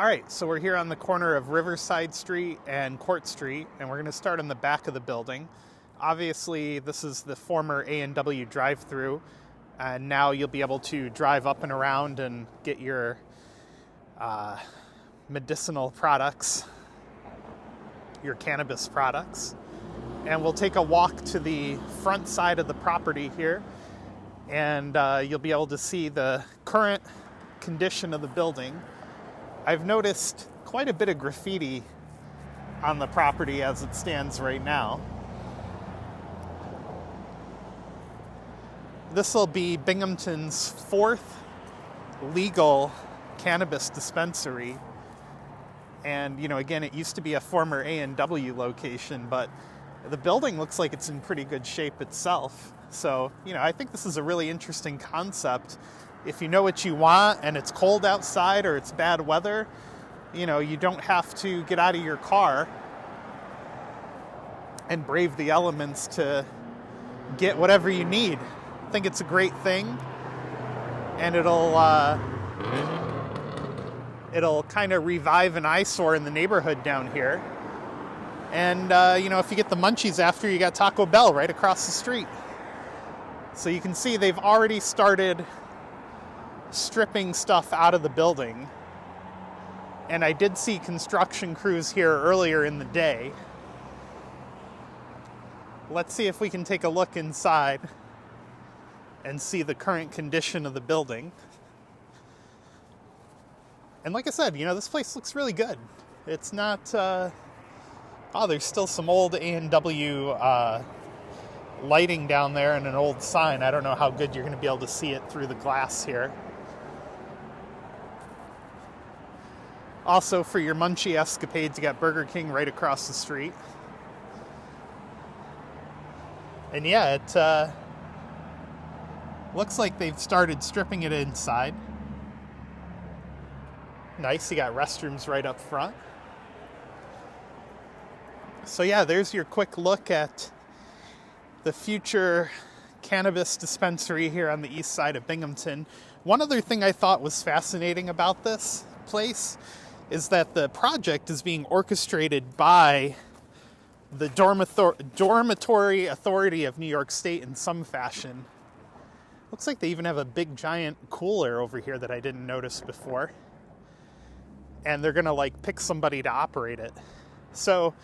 All right, so we're here on the corner of Riverside Street and Court Street, and we're going to start in the back of the building. Obviously, this is the former A&W drive-through, and now you'll be able to drive up and around and get your medicinal products, your cannabis products. And we'll take a walk to the front side of the property here, and you'll be able to see the current condition of the building. I've noticed quite a bit of graffiti on the property as it stands right now. This will be Binghamton's fourth legal cannabis dispensary. And, again, it used to be a former A&W location, but the building looks like it's in pretty good shape itself. So, I think this is a really interesting concept. If you know what you want and it's cold outside or it's bad weather, you don't have to get out of your car and brave the elements to get whatever you need. I think it's a great thing, and it'll kind of revive an eyesore in the neighborhood down here. And, if you get the munchies after, you got Taco Bell right across the street. So you can see they've already started stripping stuff out of the building. And I did see construction crews here earlier in the day. Let's see if we can take a look inside and see the current condition of the building. And like I said, this place looks really good. It's not, there's still some old A&W lighting down there and an old sign. I don't know how good you're going to be able to see it through the glass here. Also, for your munchie escapades, you got Burger King right across the street. And yeah, it looks like they've started stripping it inside. Nice, you got restrooms right up front. So yeah, there's your quick look at the future cannabis dispensary here on the east side of Binghamton. One other thing I thought was fascinating about this place is that the project is being orchestrated by the Dormitory Authority of New York State in some fashion. Looks like they even have a big giant cooler over here that I didn't notice before. And they're gonna pick somebody to operate it. So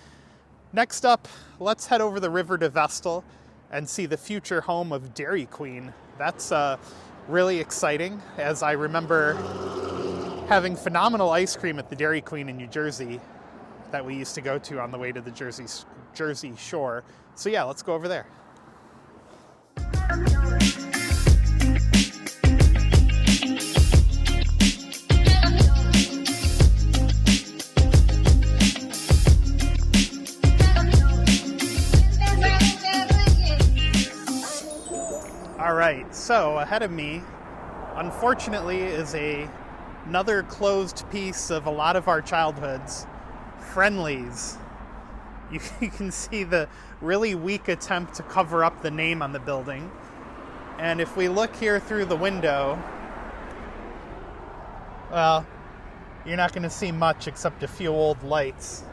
next up, let's head over the river to Vestal and see the future home of Dairy Queen. That's really exciting, as I remember having phenomenal ice cream at the Dairy Queen in New Jersey that we used to go to on the way to the Jersey Shore. So yeah, let's go over there. All right, so ahead of me, unfortunately, is another closed piece of a lot of our childhoods, Friendly's. You can see the really weak attempt to cover up the name on the building. And if we look here through the window, well, you're not going to see much except a few old lights.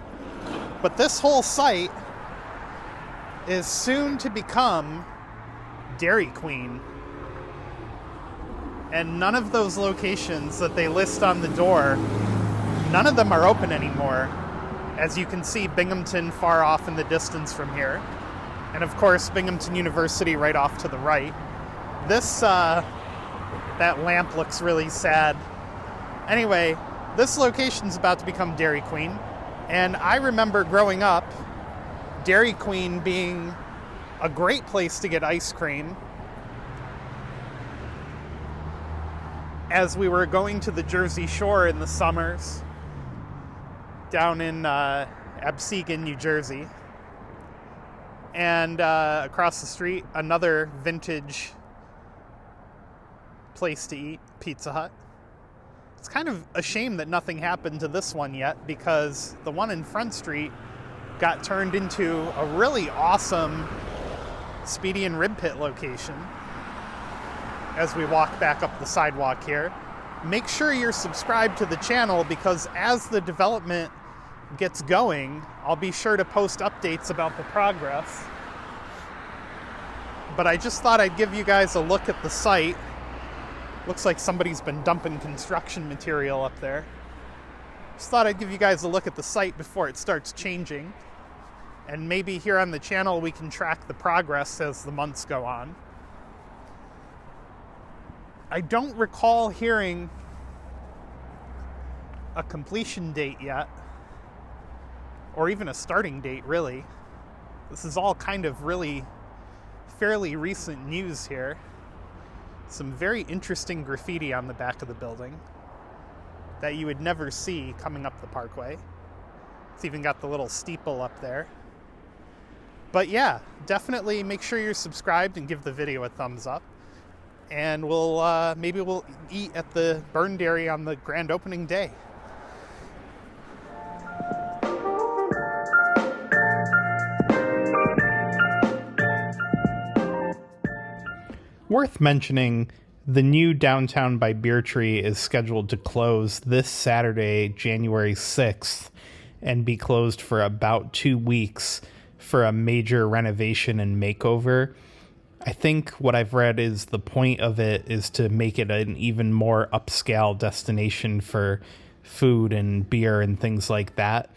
But this whole site is soon to become Dairy Queen. And none of those locations that they list on the door, none of them are open anymore. As you can see, Binghamton far off in the distance from here. And of course, Binghamton University right off to the right. This, that lamp looks really sad. Anyway, this location's about to become Dairy Queen. And I remember growing up, Dairy Queen being a great place to get ice cream. As we were going to the Jersey Shore in the summers, down in Absecon, New Jersey. And across the street, another vintage place to eat, Pizza Hut. It's kind of a shame that nothing happened to this one yet, because the one in Front Street got turned into a really awesome Speedy and Rib Pit location as we walk back up the sidewalk here. make sure you're subscribed to the channel, because as the development gets going, I'll be sure to post updates about the progress. But I just thought I'd give you guys a look at the site. Looks like somebody's been dumping construction material up there. Just thought I'd give you guys a look at the site before it starts changing. And maybe here on the channel we can track the progress as the months go on. I don't recall hearing a completion date yet, or even a starting date, really. This is all kind of really fairly recent news here. Some very interesting graffiti on the back of the building that you would never see coming up the parkway. It's even got the little steeple up there. But yeah, definitely make sure you're subscribed and give the video a thumbs up. And maybe we'll eat at the Burn Dairy on the grand opening day. Worth mentioning, the new Downtown by Beer Tree is scheduled to close this Saturday, January 6th, and be closed for about 2 weeks for a major renovation and makeover. I think what I've read is the point of it is to make it an even more upscale destination for food and beer and things like that.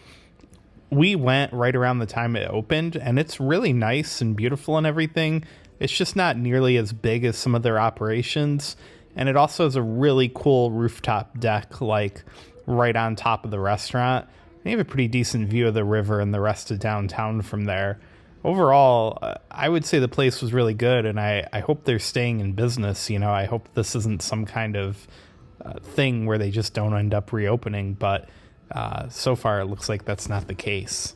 We went right around the time it opened, and it's really nice and beautiful and everything. It's just not nearly as big as some of their operations, and it also has a really cool rooftop deck, like right on top of the restaurant. You have a pretty decent view of the river and the rest of downtown from there. Overall, I would say the place was really good, and I hope they're staying in business. You know, I hope this isn't some kind of thing where they just don't end up reopening, but so far it looks like that's not the case.